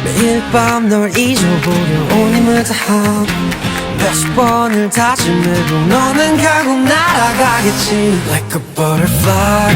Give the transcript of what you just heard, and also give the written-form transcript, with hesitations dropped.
매일 밤 널 잊어보려 온 힘을 다하고 몇십 번을 다짐해도 너는 결국 날아가겠지 Like a butterfly